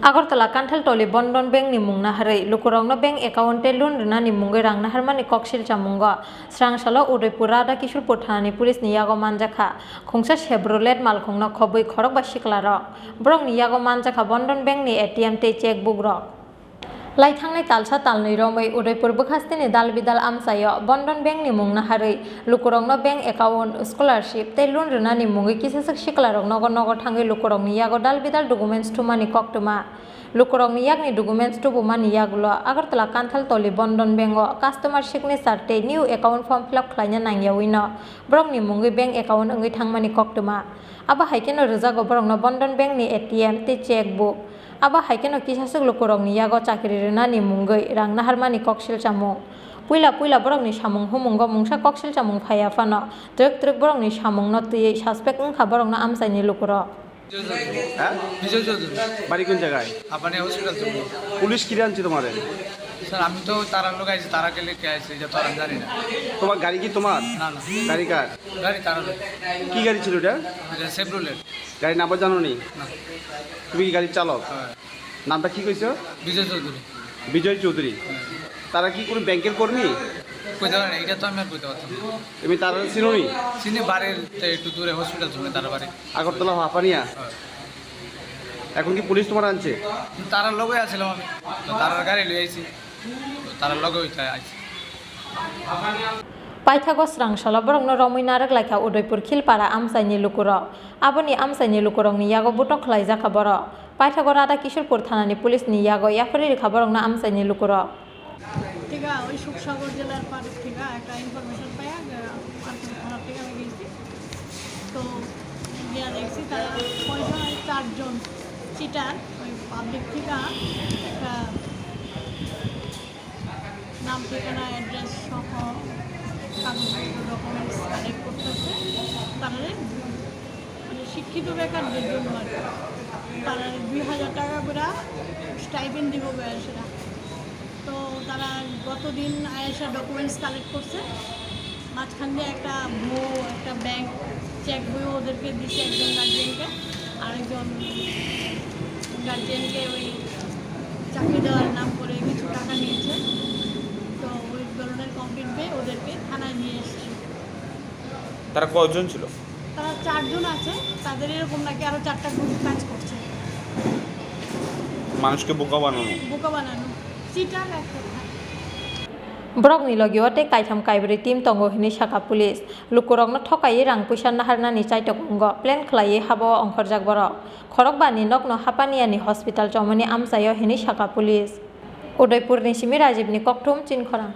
Agartala Kantaltoli Bondon Bank ni mungna harai lukurongno bank account te loan rina ni mungai rangna harmani koksil chamunga srangsalo Udaipura da Kishulpur thani police ni yago manjakha khungsa Chevrolet malkhungna khobui khorok ba siklarok borok ni yago manjakha Bondon Bank ni ATM te checkbook rok Laithangnai talsa talnai romai Udaipur bukhastini dalbidal amsayo Bondon Bank ni mungna harai lukurongno bank account scholarship te loan rina ni mungai kisasak siklarok nogo nogo thangai lukurong ni yago dalbidal documents thumani koktuma lukurong ni yakni documents tubumani yagulo Agartala Kantaltoli Bondon Bank customer signature te new account form fill up khlaina nangyawino borok ni mungai bank account ngai thangmani koktuma aba haikeno rejago borok no Bondon Bank ni ATM te checkbook aba haikeno kisasuk lukurong ni yago chakri rina ni mungai rangna harmani koksil chamung puila borok ni samung humungo mungsa koksil chamung phaya fano trek borok ni samung no tui suspect ungkha borok no amsai ni lukuro বিজয় চৌধুরী বাড়ি কোন জায়গায়? হাঁপানি hospital Chowdhury. Police কি আনছে তোমাদের? Sir আমি তো তারার লোক আইছি, তারা গেলে কে আইছে এটা তো আর আমি জানি না। তোমার গাড়ি কি তোমার? না না, গাড়ি কার? গাড়ি তারা লোক। কি গাড়ি ছিল এটা? এটা সেফরুলের। গাড়ির নাম্বার জানো নি? না। তুমি কি গাড়ির চালক? হ্যাঁ। নামটা কি কইছো? বিজয় চৌধুরী। বিজয় চৌধুরী। তারা কি কোনো ব্যাংকের কর্মী? কইতে পারে না, এটা তো আমি আর কইতে পারতাম না। তুমি তারা চিনো নি? চিনি, বাড়ির একটু দূরে হসপিটাল চৌধুরী তার বাড়ি। আগরতলা হাঁপানিয়া। এখন কি পুলিশ তোমার আনছে? তারার লগে আসছিলাম আমি, তো তারার গাড়ি লই আইছি, তো তারার লগে ওইটা আইছি। Paithago srangsala borok no romui narak laika Udaipur Khilpara amsai ni lukuro aboni amsai ni lukurong ni yago butok khlaijaka borok Paithago Rada Kishulpur thanani police ni yago yapari rekha borok no amsai ni lukuro থেকে ওই সুখসাগর জেলার পাড় থেকে একটা information পাইয়া থানা থেকে আমি গেছি, তো গিয়া দেখছি তারা কয়জন, 4 জন চিটার ওই পাবলিক থেকে একটা নাম ঠিকানা অ্যাড্রেস সহ কাগজপত্র ডকুমেন্টস কালেক্ট করতেছে তারা মানে শিক্ষিত বেকারদের জন্য আর তারা 2000 টাকা করে স্টাইপেন্ড দিব বয়সেরা। তো তারা গতদিন আয়েশা ডকুমেন্টস কালেক্ট করছে, মাঝখান দিয়ে একটা একটা ব্যাংক চেক বইও ওদেরকে দিচ্ছে, একজন গার্জিয়ানকে, আরেকজন গার্জিয়ানকে ওই চাকরি দেওয়ার নাম করে কিছু টাকা নিয়েছে। তো ওই ধরনের কমপ্লিট পেয়ে ওদেরকে থানায় নিয়ে এসছে। তারা কয়জন ছিল? তারা 4 জন আছে, তাদের এরকম নাকি আরও 4টা গ্রুপ কাজ করছে, মানুষকে বোকা বানানো চিটার একটা। borok ni logio te kaitham kaibri team tongo hini saka police lukurok no thokai rang puisa naharna ni chaitok ungo plan khlai habo ongkhorjak borok khorok bani nok no hapania ni hospital chomani amsayo hini saka police Udaipur ni Simi Rajiv ni kokthum chinkhorang